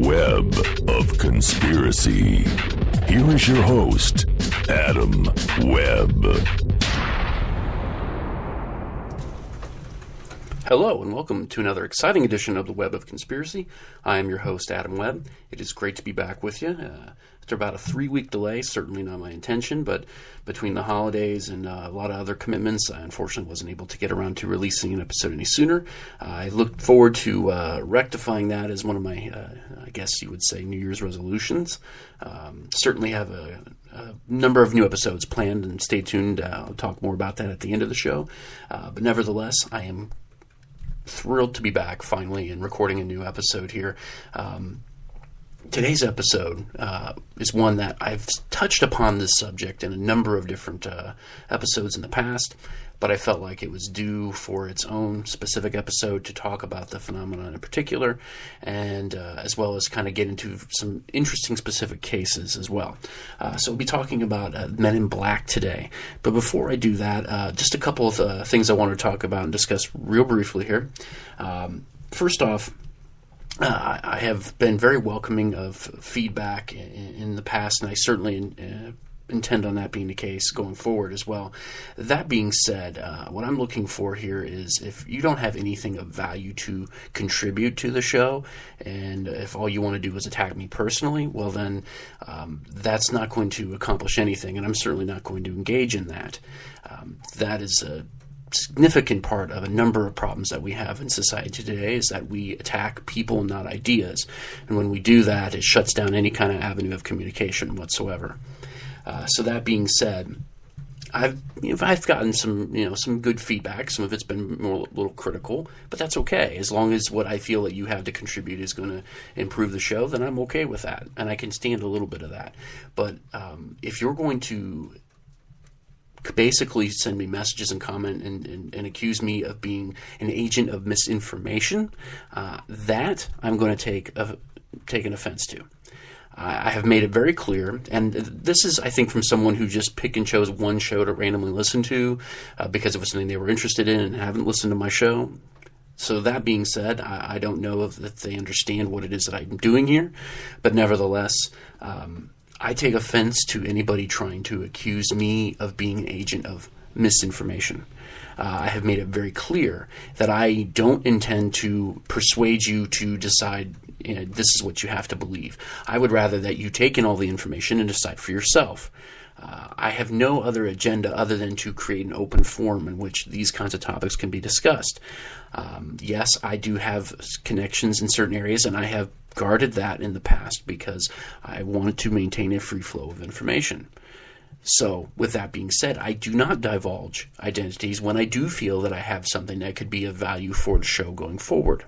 Web of Conspiracy. Here is your host, Adam Webb. Hello and welcome to another exciting edition of the Web of Conspiracy. I am your host, Adam Webb. It is great to be back with you. After about a 3-week delay, certainly not my intention, but between the holidays and a lot of other commitments, I unfortunately wasn't able to get around to releasing an episode any sooner. I look forward to rectifying that as one of my, I guess you would say, New Year's resolutions. Certainly have a number of new episodes planned, and stay tuned. I'll talk more about that at the end of the show. But nevertheless, I am thrilled to be back finally and recording a new episode here. Today's episode is one that I've touched upon this subject in a number of different episodes in the past, but I felt like it was due for its own specific episode to talk about the phenomenon in particular, and as well as kind of get into some interesting specific cases as well. So we'll be talking about Men in Black today. But before I do that, just a couple of things I want to talk about and discuss real briefly here. First off, I have been very welcoming of feedback in the past, and I certainly intend on that being the case going forward as well. That being said, what I'm looking for here is if you don't have anything of value to contribute to the show, and if all you want to do is attack me personally, well then that's not going to accomplish anything, and I'm certainly not going to engage in that. That is a significant part of a number of problems that we have in society today, is that we attack people, not ideas. And when we do that, it shuts down any kind of avenue of communication whatsoever. So that being said, I've gotten some good feedback. Some of it's been a little critical, but that's okay. As long as what I feel that you have to contribute is going to improve the show, then I'm okay with that, and I can stand a little bit of that. But if you're going to basically send me messages and comment and accuse me of being an agent of misinformation, that I'm going to take an offense to. I have made it very clear, and this is, I think, from someone who just picked and chose one show to randomly listen to because it was something they were interested in and haven't listened to my show. So that being said, I don't know if they understand what it is that I'm doing here, but nevertheless, I take offense to anybody trying to accuse me of being an agent of misinformation. I have made it very clear that I don't intend to persuade you to decide this is what you have to believe. I would rather that you take in all the information and decide for yourself. I have no other agenda other than to create an open forum in which these kinds of topics can be discussed. Yes, I do have connections in certain areas, and I have guarded that in the past because I wanted to maintain a free flow of information. So, with that being said, I do not divulge identities when I do feel that I have something that could be of value for the show going forward.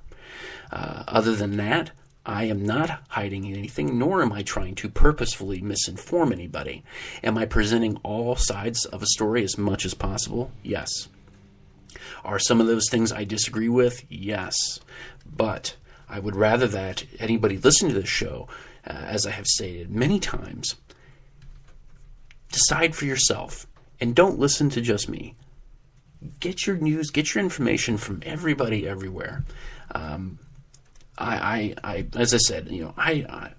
Other than that, I am not hiding anything, nor am I trying to purposefully misinform anybody. Am I presenting all sides of a story as much as possible? Yes. Are some of those things I disagree with? Yes. But I would rather that anybody listening to this show, as I have stated many times, decide for yourself and don't listen to just me. Get your news, get your information from everybody everywhere. I as I said, I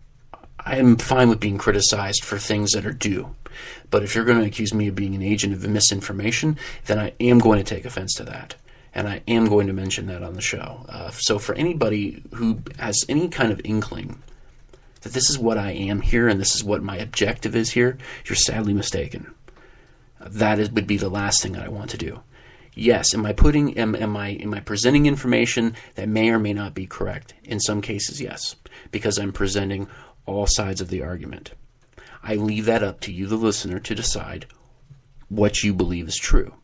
am fine with being criticized for things that are due. But if you're going to accuse me of being an agent of misinformation, then I am going to take offense to that. And I am going to mention that on the show. So for anybody who has any kind of inkling that this is what I am here and this is what my objective is here, you're sadly mistaken. Would be the last thing that I want to do. Yes, am I presenting information that may or may not be correct? In some cases, yes, because I'm presenting all sides of the argument. I leave that up to you, the listener, to decide what you believe is true.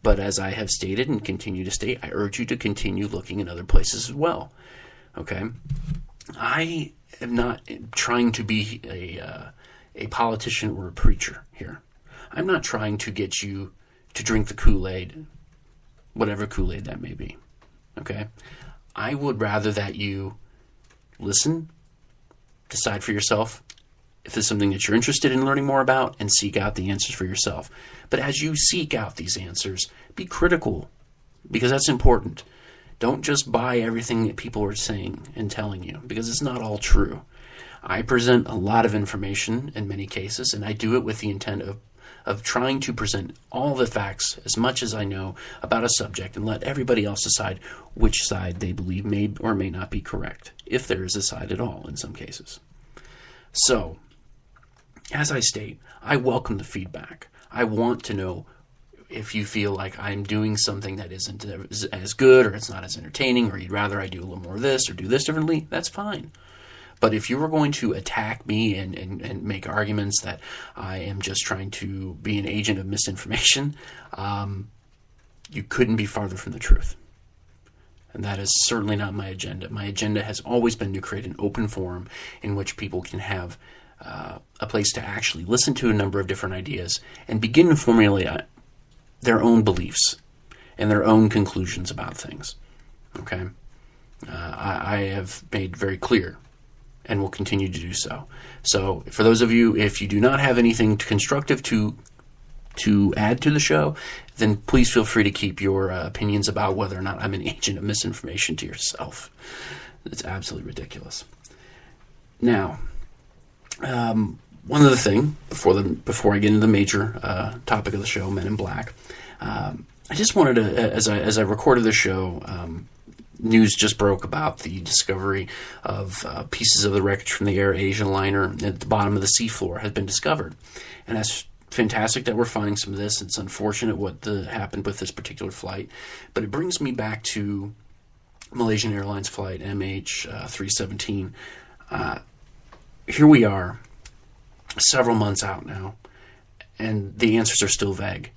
But as I have stated and continue to state, I urge you to continue looking in other places as well. Okay? I am not trying to be a politician or a preacher here. I'm not trying to get you to drink the Kool-Aid, whatever Kool-Aid that may be. Okay? I would rather that you listen, decide for yourself if it's something that you're interested in learning more about, and seek out the answers for yourself. But as you seek out these answers, be critical, because that's important. Don't just buy everything that people are saying and telling you, because it's not all true. I present a lot of information in many cases, and I do it with the intent of trying to present all the facts as much as I know about a subject and let everybody else decide which side they believe may or may not be correct, if there is a side at all in some cases. So, as I state, I welcome the feedback. I want to know if you feel like I'm doing something that isn't as good, or it's not as entertaining, or you'd rather I do a little more of this or do this differently, that's fine. But if you were going to attack me and make arguments that I am just trying to be an agent of misinformation, you couldn't be farther from the truth. And that is certainly not my agenda. My agenda has always been to create an open forum in which people can have a place to actually listen to a number of different ideas and begin to formulate their own beliefs and their own conclusions about things. Okay? I have made very clear and will continue to do so. So for those of you, if you do not have anything constructive to add to the show, then please feel free to keep your opinions about whether or not I'm an agent of misinformation to yourself. It's absolutely ridiculous. Now, one other thing before I get into the major topic of the show, Men in Black, I just wanted to, as I recorded the show, news just broke about the discovery of pieces of the wreckage from the Air Asia liner at the bottom of the seafloor had been discovered. And that's fantastic that we're finding some of this. It's unfortunate what happened with this particular flight. But it brings me back to Malaysian Airlines flight MH317. Here we are, several months out now, and the answers are still vague.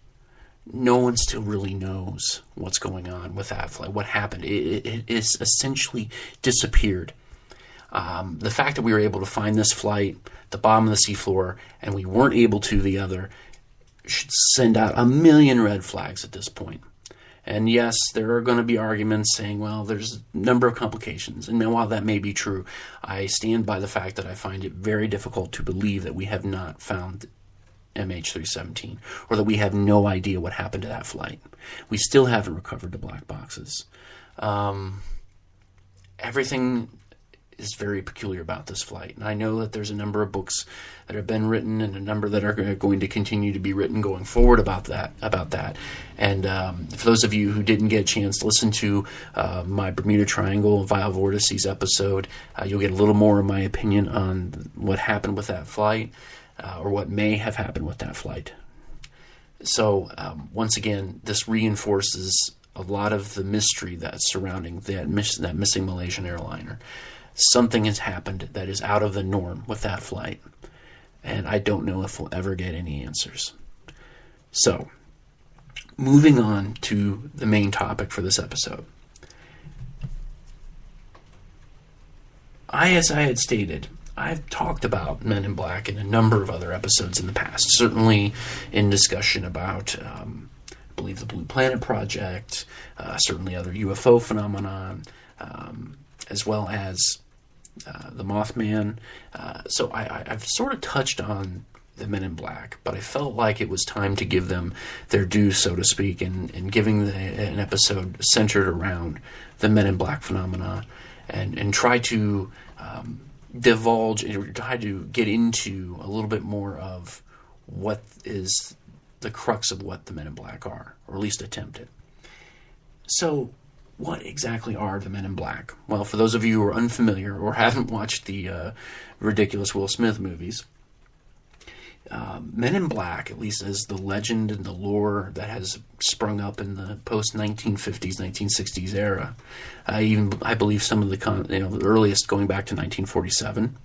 No one still really knows what's going on with that flight, what happened. It is essentially disappeared. The fact that we were able to find this flight, the bottom of the seafloor, and we weren't able to the other, should send out a million red flags at this point. And yes, there are going to be arguments saying, well, there's a number of complications. And while that may be true, I stand by the fact that I find it very difficult to believe that we have not found MH317, or that we have no idea what happened to that flight. We still haven't recovered the black boxes. Everything is very peculiar about this flight, and I know that there's a number of books that have been written and a number that are going to continue to be written going forward about that. And for those of you who didn't get a chance to listen to my Bermuda Triangle Vile Vortices episode, you'll get a little more of my opinion on what happened with that flight. Or what may have happened with that flight. So, once again, this reinforces a lot of the mystery that's surrounding that missing Malaysian airliner. Something has happened that is out of the norm with that flight, and I don't know if we'll ever get any answers. So, moving on to the main topic for this episode. As I had stated, I've talked about Men in Black in a number of other episodes in the past, certainly in discussion about, I believe, the Blue Planet Project, certainly other UFO phenomenon, as well as the Mothman. So I've sort of touched on the Men in Black, but I felt like it was time to give them their due, so to speak, and giving an episode centered around the Men in Black phenomena, and try to divulge or try to get into a little bit more of what is the crux of what the Men in Black are, or at least attempt it. So, what exactly are the Men in Black? Well, for those of you who are unfamiliar or haven't watched the ridiculous Will Smith movies, Men in Black, at least as the legend and the lore that has sprung up in the post-1950s, 1960s era, I believe some of the earliest going back to 1947.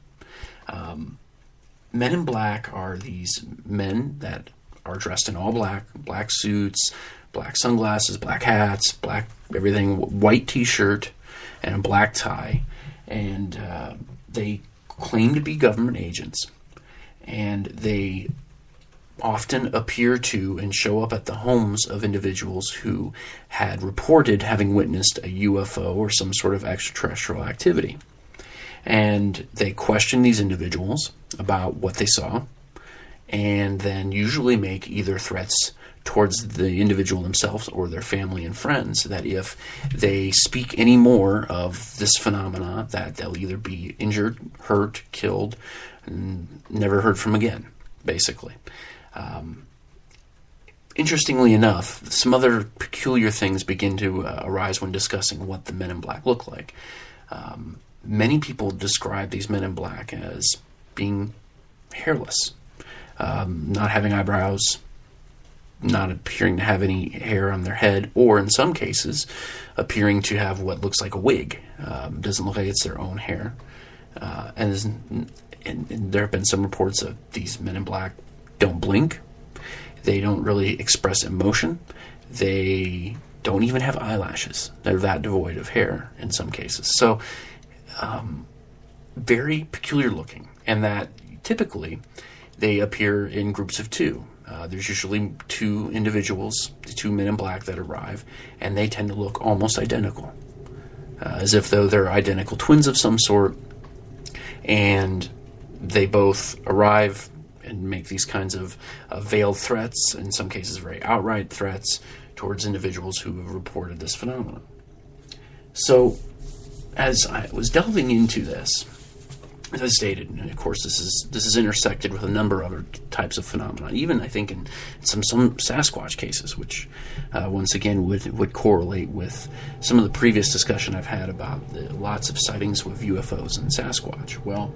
Men in Black are these men that are dressed in all black, black suits, black sunglasses, black hats, black everything, white t-shirt, and a black tie, and they claim to be government agents. And they often appear to and show up at the homes of individuals who had reported having witnessed a UFO or some sort of extraterrestrial activity. And they question these individuals about what they saw, and then usually make either threats towards the individual themselves or their family and friends, that if they speak any more of this phenomena, that they'll either be injured, hurt, killed, and never heard from again, basically. Interestingly enough, some other peculiar things begin to arise when discussing what the Men in Black look like. Many people describe these Men in Black as being hairless, not having eyebrows, not appearing to have any hair on their head, or in some cases, appearing to have what looks like a wig. Doesn't look like it's their own hair. And there have been some reports of these Men in Black don't blink. They don't really express emotion. They don't even have eyelashes. They're that devoid of hair in some cases. So, very peculiar looking. And that typically they appear in groups of two. There's usually two individuals, the two Men in Black that arrive, and they tend to look almost identical, as if though they're identical twins of some sort, and they both arrive and make these kinds of veiled threats, in some cases very outright threats, towards individuals who have reported this phenomenon. So, as I was delving into this, as I stated, and of course this is intersected with a number of other types of phenomena, even I think in some Sasquatch cases, which once again would correlate with some of the previous discussion I've had about the lots of sightings with UFOs and Sasquatch. Well,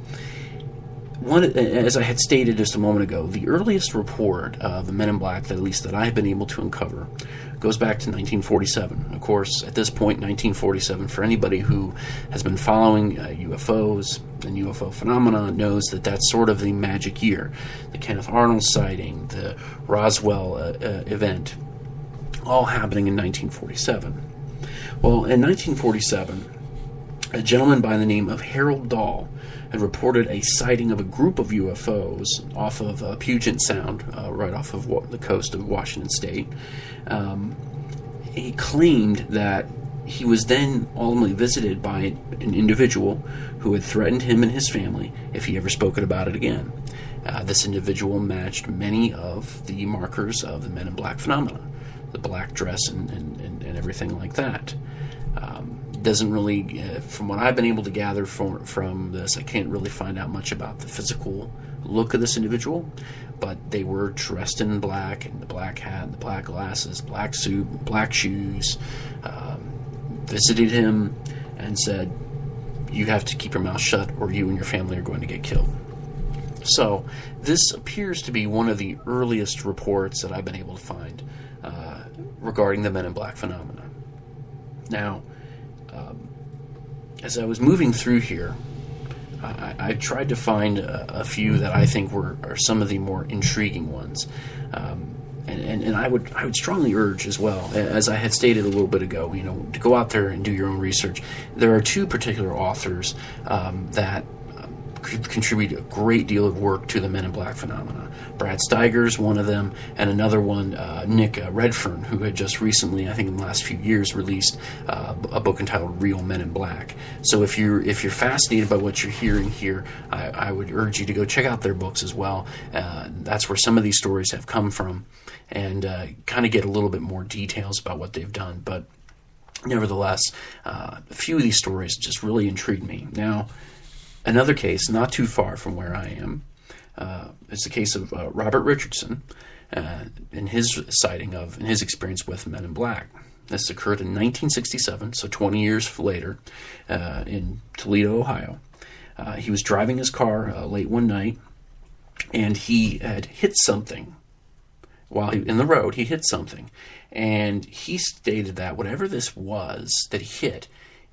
as I had stated just a moment ago, the earliest report of the Men in Black, that at least that I have been able to uncover, goes back to 1947. Of course, at this point, 1947, for anybody who has been following UFOs and UFO phenomena, knows that that's sort of the magic year. The Kenneth Arnold sighting, the Roswell event, all happening in 1947. Well, in 1947, a gentleman by the name of Harold Dahl had reported a sighting of a group of UFOs off of Puget Sound, right off of the coast of Washington State. He claimed that he was then ultimately visited by an individual who had threatened him and his family if he ever spoke about it again. This individual matched many of the markers of the Men in Black phenomena, the black dress and everything like that. Doesn't really, from what I've been able to gather from this, I can't really find out much about the physical look of this individual, but they were dressed in black, and the black hat, and the black glasses, black suit, black shoes, visited him and said, "You have to keep your mouth shut or you and your family are going to get killed." So this appears to be one of the earliest reports that I've been able to find regarding the Men in Black phenomena. Now, as I was moving through here, I tried to find a few that I think are some of the more intriguing ones, and I would strongly urge as well, as I had stated a little bit ago, to go out there and do your own research. There are two particular authors that contribute a great deal of work to the Men in Black phenomena. Brad Steiger's one of them, and another one, Nick Redfern, who had just recently, I think in the last few years, released a book entitled Real Men in Black. So if you're fascinated by what you're hearing here, I would urge you to go check out their books as well. That's where some of these stories have come from, and kind of get a little bit more details about what they've done. But nevertheless, a few of these stories just really intrigued me. Now, another case, not too far from where I am, is the case of Robert Richardson in his sighting in his experience with Men in Black. This occurred in 1967, so 20 years later, in Toledo, Ohio. He was driving his car late one night, and he had hit something. While in the road, he hit something, and he stated that whatever this was that he hit,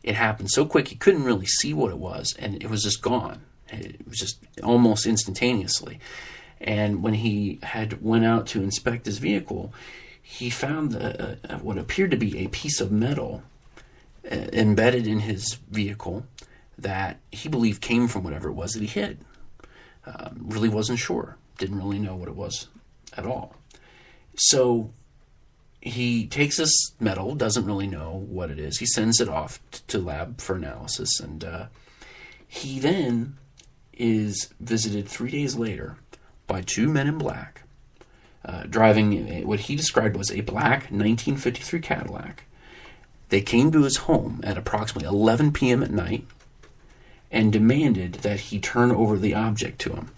it happened so quick he couldn't really see what it was, and it was just gone. It was just almost instantaneously. And when he had went out to inspect his vehicle, he found what appeared to be a piece of metal embedded in his vehicle that he believed came from whatever it was that he hit. Really wasn't sure. Didn't really know what it was at all. So he takes this metal, doesn't really know what it is. He sends it off to lab for analysis, and he then is visited 3 days later by two Men in Black driving what he described was a black 1953 Cadillac. They came to his home at approximately 11 p.m. at night and demanded that he turn over the object to him.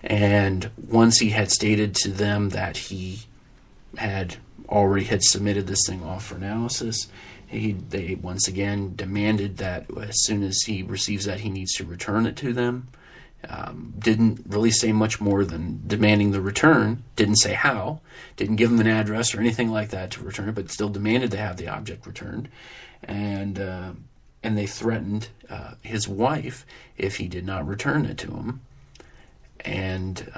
And once he had stated to them that he had submitted this thing off for analysis, they once again demanded that as soon as he receives that, he needs to return it to them. Didn't really say much more than demanding the return. Didn't say how. Didn't give him an address or anything like that to return it, but still demanded to have the object returned. And they threatened his wife if he did not return it to him. And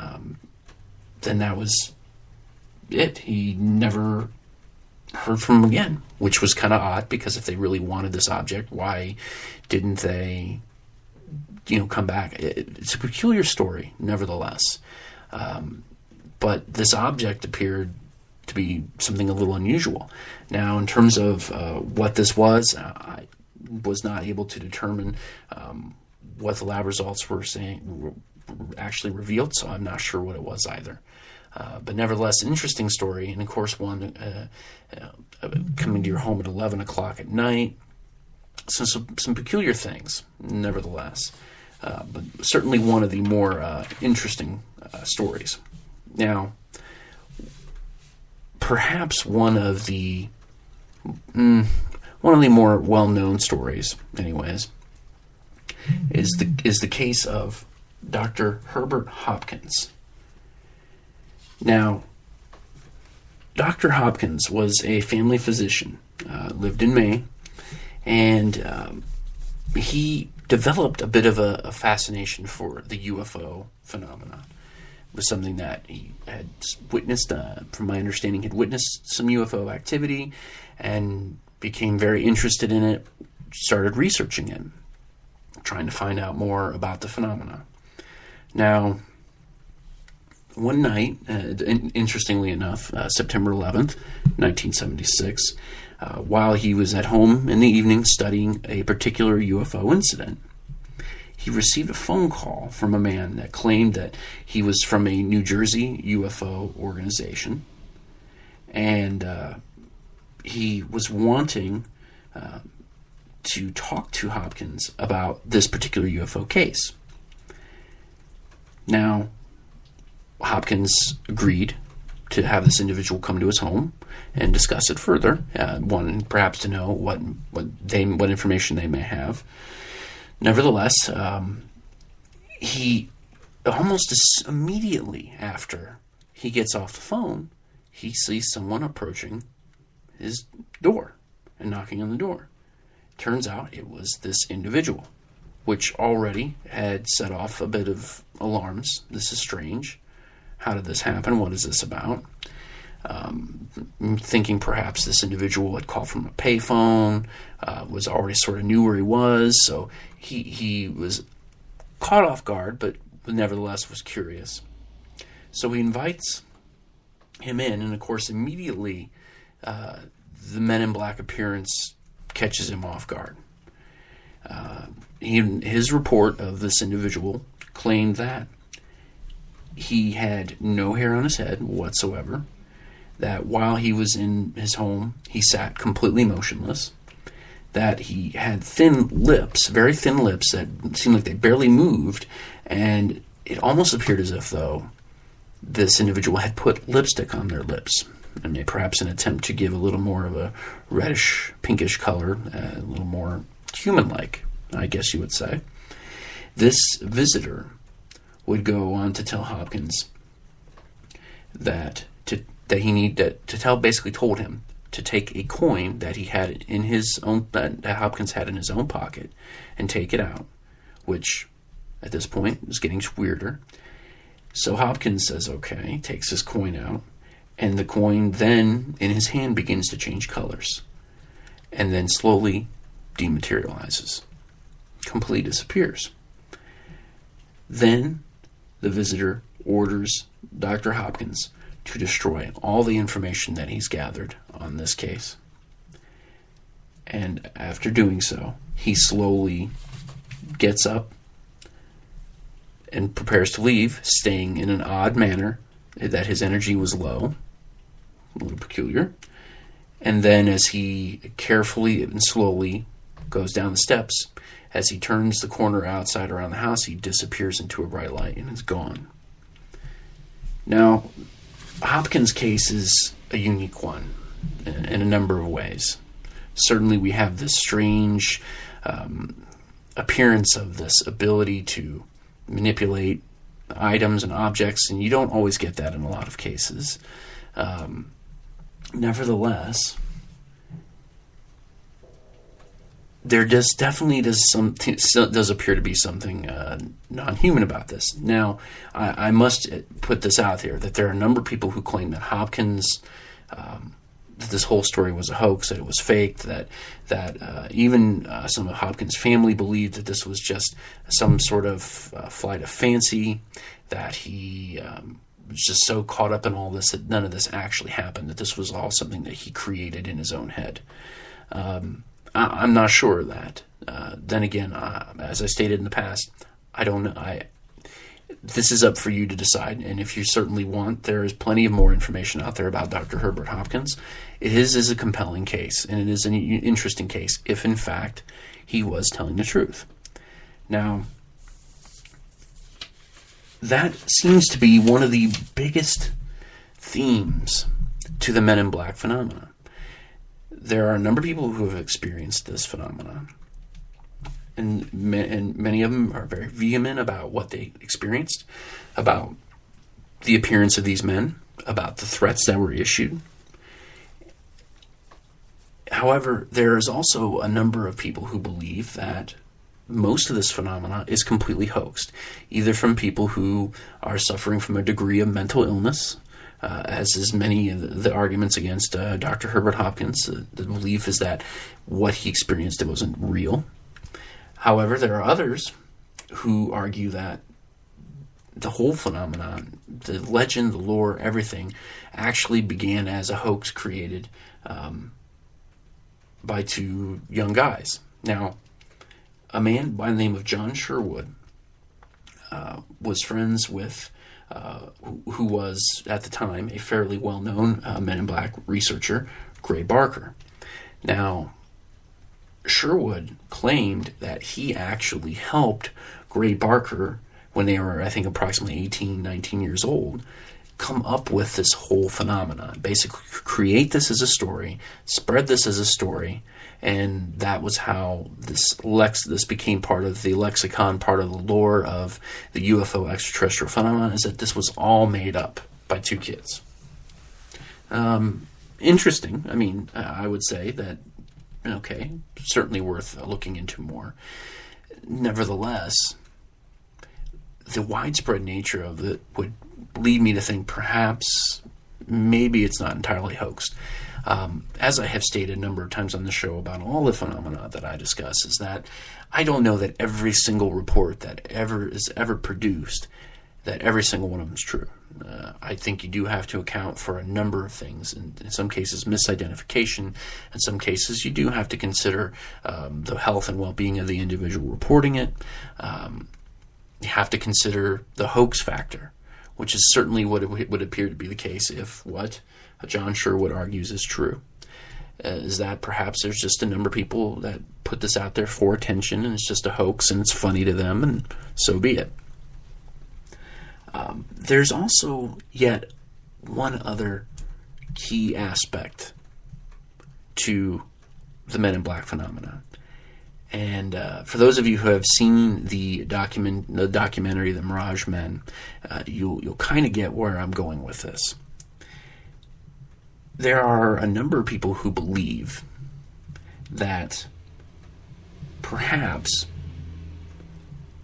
then that was it. He never heard from him again, which was kind of odd, because if they really wanted this object, why didn't they come back? It's a peculiar story, nevertheless. But this object appeared to be something a little unusual. Now, in terms of what this was, I was not able to determine what the lab results were actually revealed, so I'm not sure what it was either. But nevertheless, an interesting story, and of course one coming to your home at 11 o'clock at night. So some peculiar things, nevertheless. But certainly one of the more interesting stories. Now, perhaps one of the more well-known stories, anyways, is the case of Dr. Herbert Hopkins. Now, Dr. Hopkins was a family physician, lived in Maine, and he developed a bit of a fascination for the UFO phenomenon. It was something that he had witnessed, from my understanding, had witnessed some UFO activity and became very interested in it, started researching it, trying to find out more about the phenomena. Now, one night, interestingly enough, September 11th, 1976, while he was at home in the evening studying a particular UFO incident, he received a phone call from a man that claimed that he was from a New Jersey UFO organization, and he was wanting to talk to Hopkins about this particular UFO case. Now, Hopkins agreed to have this individual come to his home and discuss it further, wanting perhaps to know what information they may have. Nevertheless, he almost immediately after he gets off the phone, he sees someone approaching his door and knocking on the door. Turns out it was this individual, which already had set off a bit of alarms. This is strange. How did this happen? What is this about? Thinking perhaps this individual had called from a payphone, was already sort of knew where he was, so he was caught off guard, but nevertheless was curious. So he invites him in, and of course immediately the Men in Black appearance catches him off guard. His report of this individual claimed that he had no hair on his head whatsoever, that while he was in his home, he sat completely motionless, that he had thin lips, very thin lips that seemed like they barely moved, and it almost appeared as if, though, this individual had put lipstick on their lips, and perhaps an attempt to give a little more of a reddish, pinkish color, a little more human-like, I guess you would say. This visitor would go on to tell Hopkins basically told him to take a coin that he had in his own, that Hopkins had in his own pocket, and take it out, which at this point is getting weirder. So Hopkins says okay, takes his coin out, and the coin then in his hand begins to change colors, and then slowly dematerializes, completely disappears. Then the visitor orders Dr. Hopkins to destroy all the information that he's gathered on this case. And after doing so, he slowly gets up and prepares to leave, staying in an odd manner that his energy was low, a little peculiar. And then as he carefully and slowly goes down the steps, as he turns the corner outside around the house, he disappears into a bright light and is gone. Now, Hopkins' case is a unique one in a number of ways. Certainly we have this strange appearance of this ability to manipulate items and objects, and you don't always get that in a lot of cases. Nevertheless, there does appear to be something non-human about this. Now, I must put this out here, that there are a number of people who claim that Hopkins, that this whole story was a hoax, that it was faked, that even some of Hopkins' family believed that this was just some sort of flight of fancy, that he was just so caught up in all this that none of this actually happened, that this was all something that he created in his own head. I'm not sure of that. Then again, as I stated in the past, I don't know. This is up for you to decide, and if you certainly want, there is plenty of more information out there about Dr. Herbert Hopkins. It is a compelling case, and it is an interesting case if, in fact, he was telling the truth. Now, that seems to be one of the biggest themes to the Men in Black phenomena. There are a number of people who have experienced this phenomenon, and many of them are very vehement about what they experienced, about the appearance of these men, about the threats that were issued. However, there is also a number of people who believe that most of this phenomena is completely hoaxed, either from people who are suffering from a degree of mental illness, as is many of the arguments against Dr. Herbert Hopkins. The belief is that what he experienced, it wasn't real. However, there are others who argue that the whole phenomenon, the legend, the lore, everything, actually began as a hoax created by two young guys. Now, a man by the name of John Sherwood was friends with who was, at the time, a fairly well-known Men in Black researcher, Gray Barker. Now, Sherwood claimed that he actually helped Gray Barker, when they were, I think, approximately 18, 19 years old, come up with this whole phenomenon. Basically, create this as a story, spread this as a story, and that was how this became part of the lexicon, part of the lore of the UFO extraterrestrial phenomenon, is that this was all made up by two kids. Interesting. I mean, I would say that, okay, certainly worth looking into more. Nevertheless, the widespread nature of it would lead me to think perhaps, maybe it's not entirely hoaxed. As I have stated a number of times on the show about all the phenomena that I discuss, is that I don't know that every single report that is ever produced, that every single one of them is true. I think you do have to account for a number of things. In some cases, misidentification. In some cases, you do have to consider the health and well-being of the individual reporting it. You have to consider the hoax factor, which is certainly what it would appear to be the case if what John Sherwood argues is true. Is that perhaps there's just a number of people that put this out there for attention, and it's just a hoax, and it's funny to them, and so be it. There's also yet one other key aspect to the Men in Black phenomena. And for those of you who have seen the documentary, The Mirage Men, you'll kind of get where I'm going with this. There are a number of people who believe that perhaps,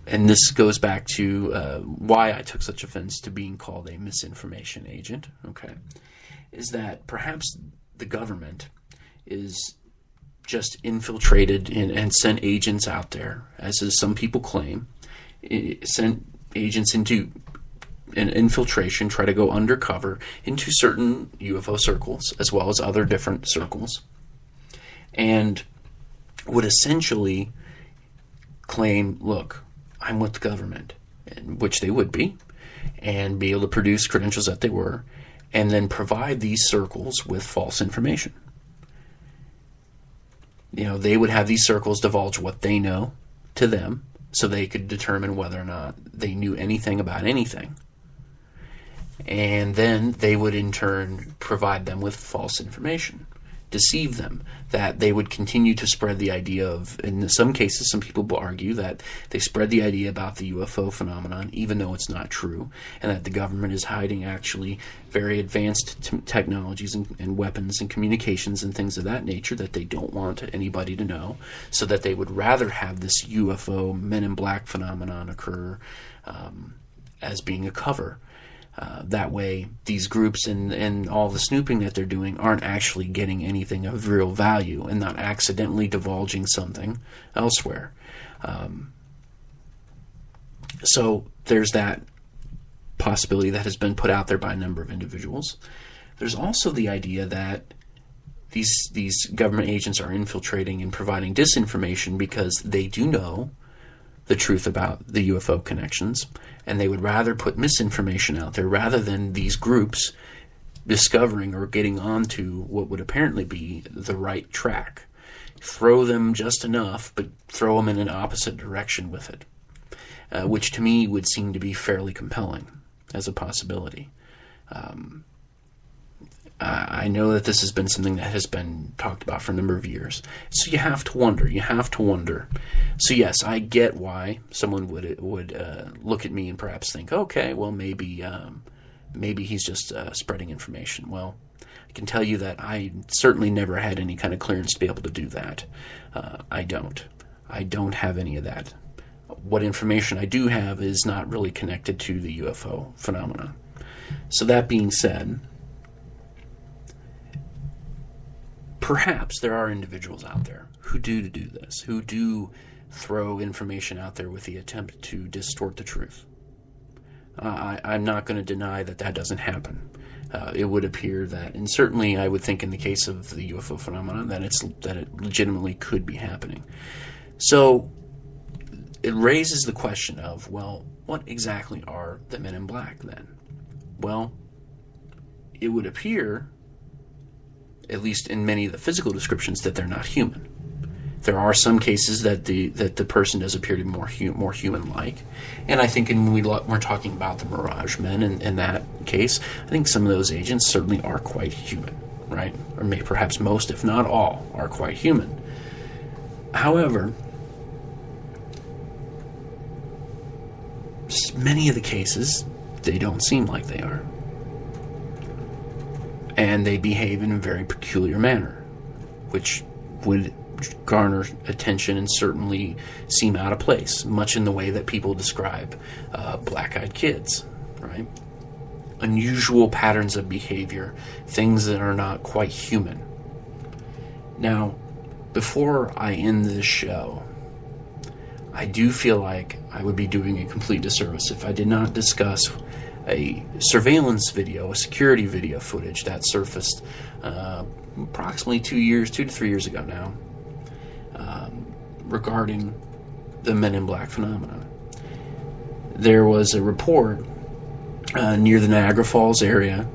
and this goes back to why I took such offense to being called a misinformation agent, okay, is that perhaps the government is just infiltrated and sent agents out there, as some people claim, sent agents into an infiltration, try to go undercover into certain UFO circles, as well as other different circles, and would essentially claim, look, I'm with the government, which they would be, and be able to produce credentials that they were, and then provide these circles with false information. They would have these circles divulge what they know to them so they could determine whether or not they knew anything about anything. And then they would in turn provide them with false information, deceive them, that they would continue to spread the idea of, in some cases, some people will argue that they spread the idea about the UFO phenomenon, even though it's not true, and that the government is hiding actually very advanced technologies and weapons and communications and things of that nature that they don't want anybody to know, so that they would rather have this UFO Men in Black phenomenon occur as being a cover. That way, these groups and all the snooping that they're doing aren't actually getting anything of real value and not accidentally divulging something elsewhere. So there's that possibility that has been put out there by a number of individuals. There's also the idea that these government agents are infiltrating and providing disinformation because they do know the truth about the UFO connections, and they would rather put misinformation out there rather than these groups discovering or getting onto what would apparently be the right track. Throw them just enough, but throw them in an opposite direction with it, which to me would seem to be fairly compelling as a possibility. I know that this has been something that has been talked about for a number of years. So you have to wonder. So yes, I get why someone would look at me and perhaps think, okay, well maybe he's just spreading information. Well, I can tell you that I certainly never had any kind of clearance to be able to do that. I don't have any of that. What information I do have is not really connected to the UFO phenomenon. So that being said, perhaps there are individuals out there who do this, who do throw information out there with the attempt to distort the truth. I'm not going to deny that doesn't happen. It would appear that, and certainly I would think in the case of the UFO phenomenon, that it legitimately could be happening. So it raises the question of, well, what exactly are the Men in Black then? Well, it would appear, at least in many of the physical descriptions, that they're not human. There are some cases that the person does appear to be more human-like, and I think when we're talking about the Mirage Men in that case, I think some of those agents certainly are quite human, right? Or maybe perhaps most, if not all, are quite human. However, many of the cases, they don't seem like they are. And they behave in a very peculiar manner, which would garner attention and certainly seem out of place, much in the way that people describe black-eyed kids, right? Unusual patterns of behavior, things that are not quite human. Now, before I end this show, I do feel like I would be doing a complete disservice if I did not discuss a surveillance video, a security video footage that surfaced approximately 2 to 3 years ago now, regarding the Men in Black phenomenon. There was a report near the Niagara Falls area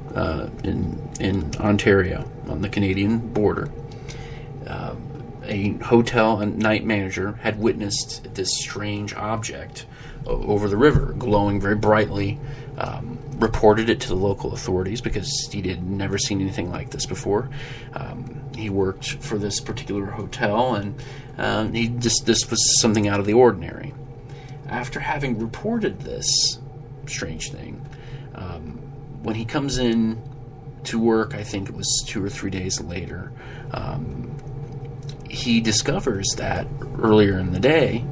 in Ontario on the Canadian border. A hotel and night manager had witnessed this strange object over the river, glowing very brightly. Reported it to the local authorities because he had never seen anything like this before. He worked for this particular hotel, and this was something out of the ordinary. After having reported this strange thing, when he comes in to work, I think it was 2 or 3 days later, he discovers that earlier in the day,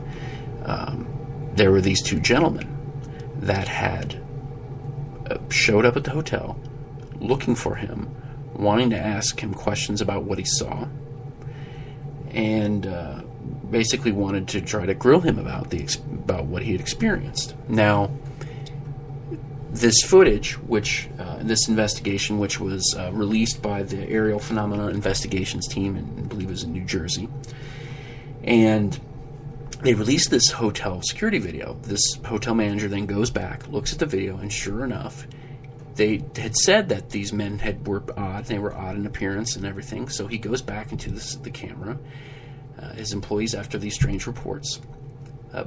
there were these two gentlemen that had showed up at the hotel looking for him, wanting to ask him questions about what he saw, and basically wanted to try to grill him about what he had experienced. Now, this footage, this investigation, which was released by the Aerial Phenomena Investigations team, and I believe it was in New Jersey, and they released this hotel security video. This hotel manager then goes back, looks at the video, and sure enough, they had said that these men were odd. They were odd in appearance and everything. So he goes back into the camera. His employees, after these strange reports,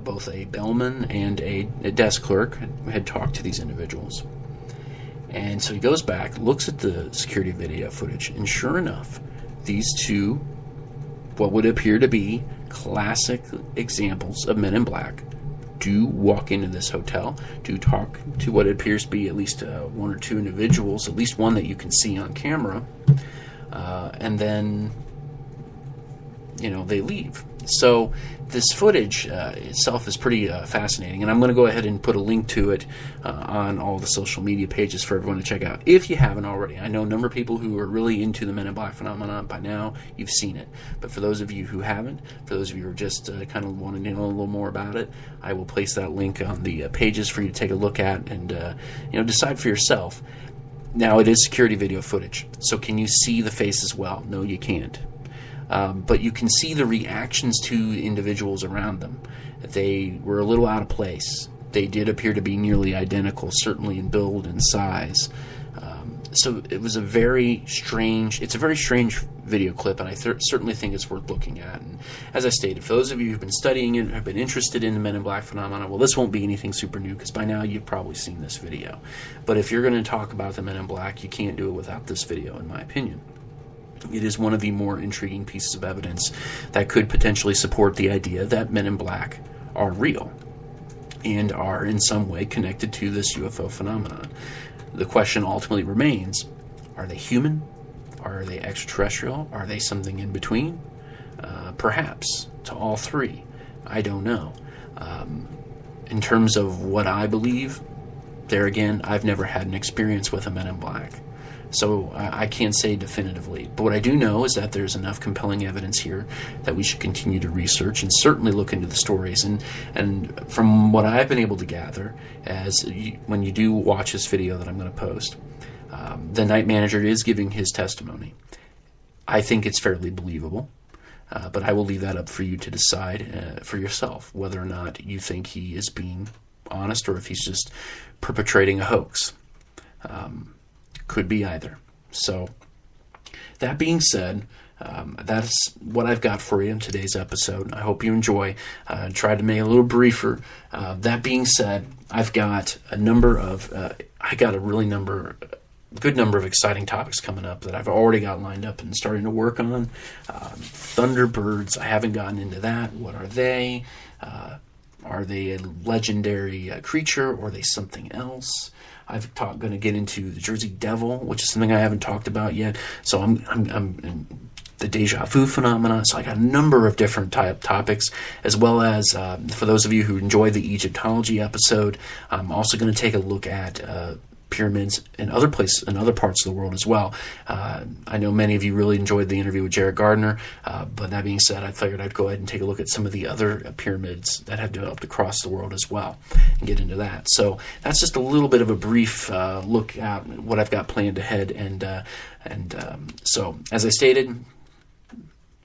both a bellman and a desk clerk had talked to these individuals. And so he goes back, looks at the security video footage, and sure enough, these two, what would appear to be classic examples of men in black, do walk into this hotel, do talk to what appears to be at least one or two individuals, at least one that you can see on camera, and then, they leave. So this footage itself is pretty fascinating, and I'm going to go ahead and put a link to it on all the social media pages for everyone to check out, if you haven't already. I know a number of people who are really into the Men in Black phenomenon. By now, you've seen it. But for those of you who haven't, for those of you who are just kind of wanting to know a little more about it, I will place that link on the pages for you to take a look at and decide for yourself. Now, it is security video footage, so can you see the face as well? No, you can't. But you can see the reactions to individuals around them. They were a little out of place. They did appear to be nearly identical, certainly in build and size. So it was a very strange video clip, and I certainly think it's worth looking at. And as I stated, for those of you who've been studying it, have been interested in the Men in Black phenomenon, well, this won't be anything super new, because by now you've probably seen this video. But if you're going to talk about the Men in Black, you can't do it without this video, in my opinion. It is one of the more intriguing pieces of evidence that could potentially support the idea that Men in Black are real and are in some way connected to this UFO phenomenon. The question ultimately remains, are they human? Are they extraterrestrial? Are they something in between? Perhaps to all three. I don't know. In terms of what I believe, there again, I've never had an experience with a Men in Black. So I can't say definitively. But what I do know is that there's enough compelling evidence here that we should continue to research and certainly look into the stories. And from what I've been able to gather, when you do watch this video that I'm going to post, the night manager is giving his testimony. I think it's fairly believable. But I will leave that up for you to decide for yourself, whether or not you think he is being honest or if he's just perpetrating a hoax. Could be either. So, that being said, that's what I've got for you in today's episode. I hope you enjoy. Tried to make it a little briefer. That being said, I've got a good number of exciting topics coming up that I've already got lined up and starting to work on. Thunderbirds, I haven't gotten into that. What are they? Are they a legendary creature, or are they something else? I'm going to get into the Jersey Devil, which is something I haven't talked about yet. So I'm the deja vu phenomenon. So I got a number of different topics, as well as for those of you who enjoyed the Egyptology episode, I'm also going to take a look at pyramids in other parts of the world as well. I know many of you really enjoyed the interview with Jared Gardner, but that being said, I figured I'd go ahead and take a look at some of the other pyramids that have developed across the world as well and get into that. So that's just a little bit of a brief look at what I've got planned ahead. And so, as I stated,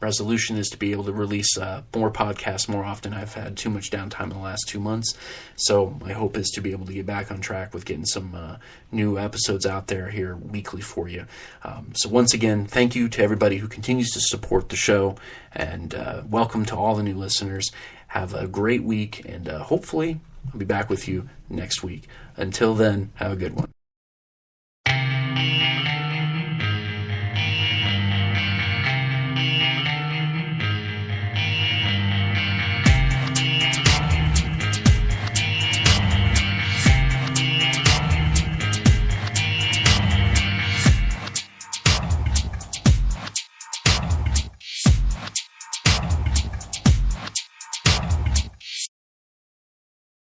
resolution is to be able to release more podcasts more often. I've had too much downtime in the last 2 months, so my hope is to be able to get back on track with getting some new episodes out there here weekly for you. So once again, thank you to everybody who continues to support the show, and welcome to all the new listeners. Have a great week, and hopefully I'll be back with you next week. Until then, have a good one.